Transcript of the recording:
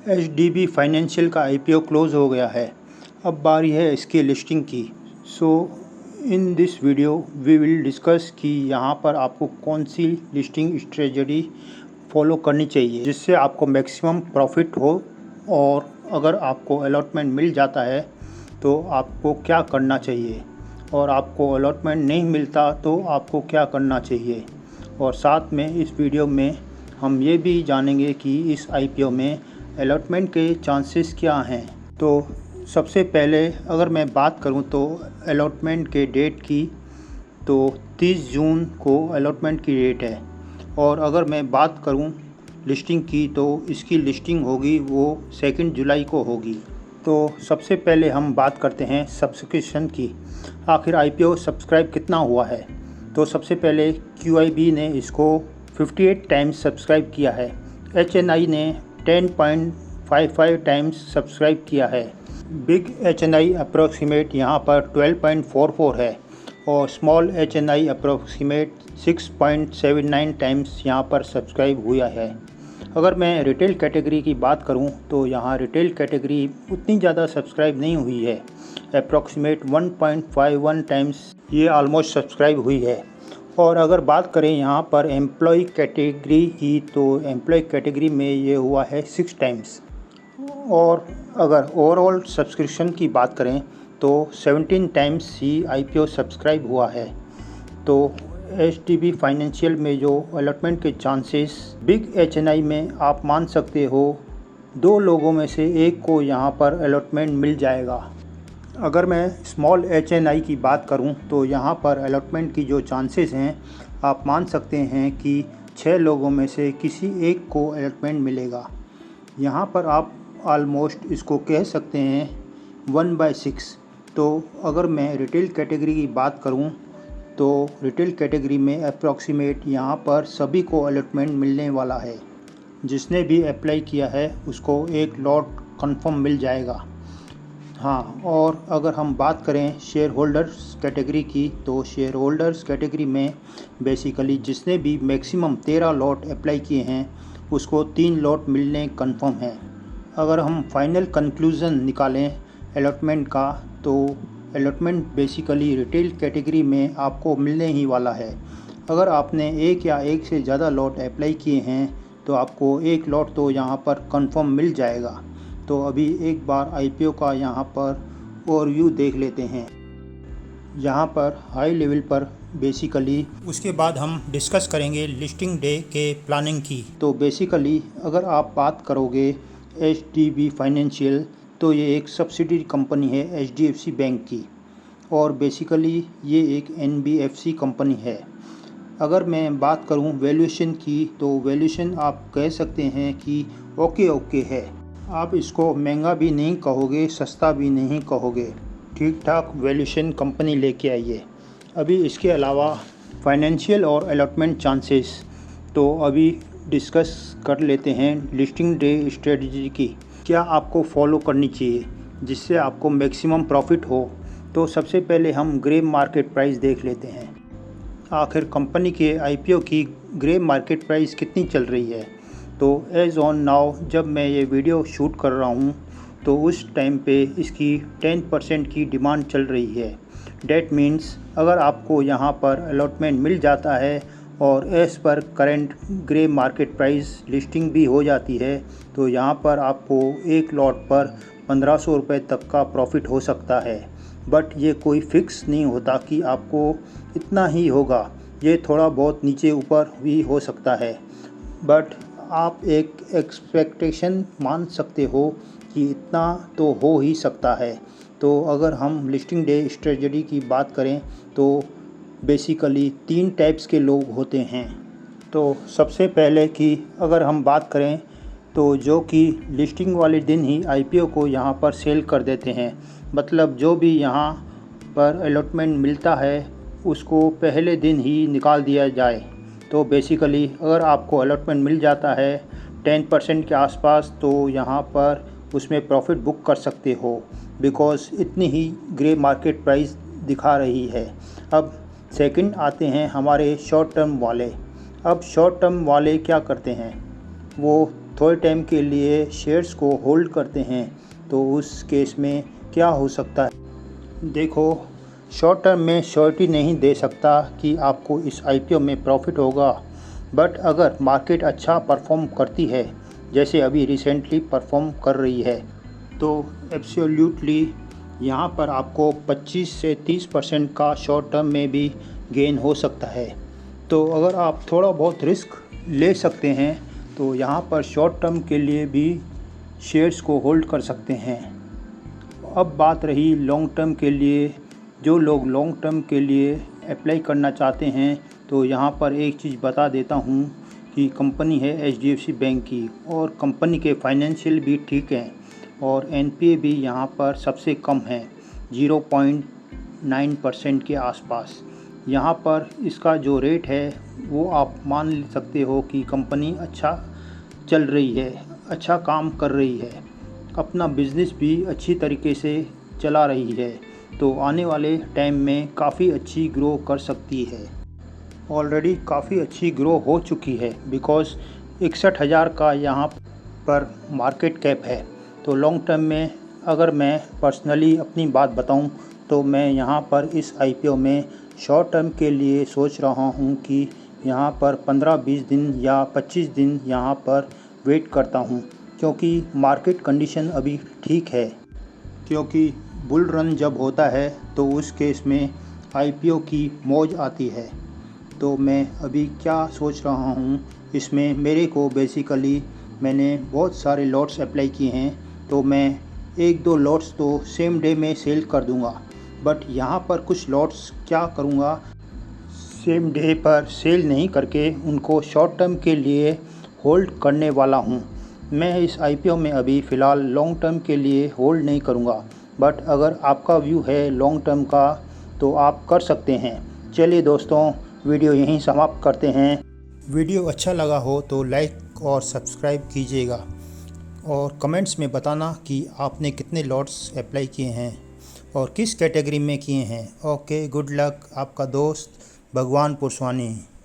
HDB financial का IPO close हो गया है। अब बारी है इसकी लिस्टिंग की। So in this video we will discuss कि यहाँ पर आपको कौन सी लिस्टिंग स्ट्रेटजी फॉलो करनी चाहिए जिससे आपको मैक्सिमम प्रॉफिट हो, और अगर आपको अलॉटमेंट मिल जाता है तो आपको क्या करना चाहिए, और आपको अलॉटमेंट नहीं मिलता तो आपको क्या करना चाहिए। और साथ में इस वीडियो में हम ये भी जानेंगे कि इस आईपीओ में अलॉटमेंट के चांसेस क्या हैं। तो सबसे पहले अगर मैं बात करूं तो अलॉटमेंट के डेट की, तो 30 जून को अलॉटमेंट की डेट है। और अगर मैं बात करूं लिस्टिंग की तो इसकी लिस्टिंग होगी वो 2 जुलाई को होगी। तो सबसे पहले हम बात करते हैं सब्सक्रिप्शन की। आखिर आईपीओ सब्सक्राइब कितना हुआ है। तो सबसे पहले QIB ने इसको 58 टाइम्स सब्सक्राइब किया है। HNI ने 10.55 टाइम्स सब्सक्राइब किया है। बिग HNI अप्रोक्सीमेट यहाँ पर 12.44 है, और स्मॉल HNI अप्रोक्सीमेट 6.79 टाइम्स यहाँ पर सब्सक्राइब हुआ है। अगर मैं रिटेल कैटेगरी की बात करूँ तो यहाँ रिटेल कैटेगरी उतनी ज़्यादा सब्सक्राइब नहीं हुई है। अप्रोक्सीमेट 1.51 टाइम्स ये ऑलमोस्ट सब्सक्राइब हुई है। और अगर बात करें यहाँ पर एम्प्लॉय कैटेगरी की, तो एम्प्लॉय कैटेगरी में ये हुआ है 6 टाइम्स। और अगर ओवरऑल सब्सक्रिप्शन की बात करें तो 17 टाइम्स ही आईपीओ सब्सक्राइब हुआ है। तो एचडीबी फाइनेंशियल में जो अलॉटमेंट के चांसेस बिग HNI में आप मान सकते हो 2 लोगों में से एक को यहाँ पर अलॉटमेंट मिल जाएगा। अगर मैं स्मॉल HNI की बात करूं तो यहाँ पर अलॉटमेंट की जो चांसेस हैं आप मान सकते हैं कि 6 लोगों में से किसी एक को अलॉटमेंट मिलेगा। यहाँ पर आप ऑलमोस्ट इसको कह सकते हैं 1/6। तो अगर मैं रिटेल कैटेगरी की बात करूं तो रिटेल कैटेगरी में अप्रॉक्सीमेट यहाँ पर सभी को अलॉटमेंट मिलने वाला है। जिसने भी अप्लाई किया है उसको एक लॉट कंफर्म मिल जाएगा। हाँ, और अगर हम बात करें शेयर होल्डर्स कैटेगरी की, तो शेयर होल्डर्स कैटेगरी में बेसिकली जिसने भी मैक्सिमम 13 लॉट अप्लाई किए हैं उसको 3 लॉट मिलने कंफर्म है। अगर हम फाइनल कंक्लूज़न निकालें अलॉटमेंट का, तो अलॉटमेंट बेसिकली रिटेल कैटेगरी में आपको मिलने ही वाला है। अगर आपने एक या एक से ज़्यादा लॉट अप्लाई किए हैं तो आपको एक लॉट तो यहाँ पर कंफर्म मिल जाएगा। तो अभी एक बार आईपीओ का यहाँ पर ओवरव्यू देख लेते हैं। यहाँ पर हाई लेवल पर बेसिकली उसके बाद हम डिस्कस करेंगे लिस्टिंग डे के प्लानिंग की। तो बेसिकली अगर आप बात करोगे एचडीबी फाइनेंशियल, तो ये एक सब्सिडियरी कंपनी है HDFC बैंक की, और बेसिकली ये एक NBFC कंपनी है। अगर मैं बात करूँ वैल्यूएशन की, तो वैल्यूएशन आप कह सकते हैं कि ओके है। आप इसको महंगा भी नहीं कहोगे, सस्ता भी नहीं कहोगे, ठीक ठाक वैल्यूएशन कंपनी लेके आइए। अभी इसके अलावा फाइनेंशियल और अलॉटमेंट चांसेस, तो अभी डिस्कस कर लेते हैं लिस्टिंग डे स्ट्रेटजी की। क्या आपको फॉलो करनी चाहिए जिससे आपको मैक्सिमम प्रॉफिट हो। तो सबसे पहले हम ग्रे मार्केट प्राइस देख लेते हैं। आखिर कंपनी के आईपीओ की ग्रे मार्केट प्राइस कितनी चल रही है। तो एज़ ऑन नाउ जब मैं ये वीडियो शूट कर रहा हूँ तो उस टाइम पे इसकी 10% की डिमांड चल रही है। डैट मीन्स अगर आपको यहाँ पर अलॉटमेंट मिल जाता है और as per current grey market price listing भी हो जाती है, तो यहाँ पर आपको एक लॉट पर 1500 रुपये तक का प्रॉफिट हो सकता है। बट ये कोई फिक्स नहीं होता कि आपको इतना ही होगा, ये थोड़ा बहुत नीचे ऊपर भी हो सकता है। बट आप एक एक्सपेक्टेशन मान सकते हो कि इतना तो हो ही सकता है। तो अगर हम लिस्टिंग डे स्ट्रेटजी की बात करें तो बेसिकली 3 टाइप्स के लोग होते हैं। तो सबसे पहले कि अगर हम बात करें तो जो कि लिस्टिंग वाले दिन ही आईपीओ को यहाँ पर सेल कर देते हैं। मतलब जो भी यहाँ पर अलॉटमेंट मिलता है उसको पहले दिन ही निकाल दिया जाए। तो बेसिकली अगर आपको अलॉटमेंट मिल जाता है 10% के आसपास, तो यहाँ पर उसमें प्रॉफिट बुक कर सकते हो, बिकॉज़ इतनी ही ग्रे मार्केट प्राइस दिखा रही है। अब सेकंड आते हैं हमारे शॉर्ट टर्म वाले। अब शॉर्ट टर्म वाले क्या करते हैं, वो थोड़े टाइम के लिए शेयर्स को होल्ड करते हैं तो उस केस में क्या हो सकता है। देखो, शॉर्ट टर्म में श्योरिटी नहीं दे सकता कि आपको इस आईपीओ में प्रॉफिट होगा, बट अगर मार्केट अच्छा परफॉर्म करती है जैसे अभी रिसेंटली परफॉर्म कर रही है तो एब्सोल्युटली यहाँ पर आपको 25 से 30% का शॉर्ट टर्म में भी गेन हो सकता है। तो अगर आप थोड़ा बहुत रिस्क ले सकते हैं तो यहाँ पर शॉर्ट टर्म के लिए भी शेयर्स को होल्ड कर सकते हैं। अब बात रही लॉन्ग टर्म के लिए। जो लोग लॉन्ग टर्म के लिए अप्लाई करना चाहते हैं तो यहाँ पर एक चीज़ बता देता हूँ कि कंपनी है एचडीएफसी बैंक की और कंपनी के फाइनेंशियल भी ठीक हैं और एनपीए भी यहाँ पर सबसे कम है, 0.9% के आसपास। यहाँ पर इसका जो रेट है वो आप मान सकते हो कि कंपनी अच्छा चल रही है, अच्छा काम कर रही है, अपना बिज़नेस भी अच्छी तरीके से चला रही है, तो आने वाले टाइम में काफ़ी अच्छी ग्रो कर सकती है। ऑलरेडी काफ़ी अच्छी ग्रो हो चुकी है बिकॉज़ 61,000 का यहाँ पर मार्केट कैप है। तो लॉन्ग टर्म में अगर मैं पर्सनली अपनी बात बताऊं तो मैं यहाँ पर इस आईपीओ में शॉर्ट टर्म के लिए सोच रहा हूँ कि यहाँ पर 15-20 दिन या 25 दिन यहाँ पर वेट करता हूँ, क्योंकि मार्केट कंडीशन अभी ठीक है। क्योंकि बुल रन जब होता है तो उस केस में आईपीओ की मौज आती है। तो मैं अभी क्या सोच रहा हूँ इसमें, मेरे को बेसिकली मैंने बहुत सारे लॉट्स अप्लाई किए हैं तो मैं 1-2 लॉट्स तो सेम डे में सेल कर दूंगा, बट यहाँ पर कुछ लॉट्स क्या करूँगा, सेम डे पर सेल नहीं करके उनको शॉर्ट टर्म के लिए होल्ड करने वाला हूँ। मैं इस आईपीओ में अभी फ़िलहाल लॉन्ग टर्म के लिए होल्ड नहीं करूँगा, बट अगर आपका व्यू है लॉन्ग टर्म का तो आप कर सकते हैं। चलिए दोस्तों, वीडियो यहीं समाप्त करते हैं। वीडियो अच्छा लगा हो तो लाइक और सब्सक्राइब कीजिएगा और कमेंट्स में बताना कि आपने कितने लॉट्स अप्लाई किए हैं और किस कैटेगरी में किए हैं। Okay, good luck. आपका दोस्त भगवान पुरस्वानी।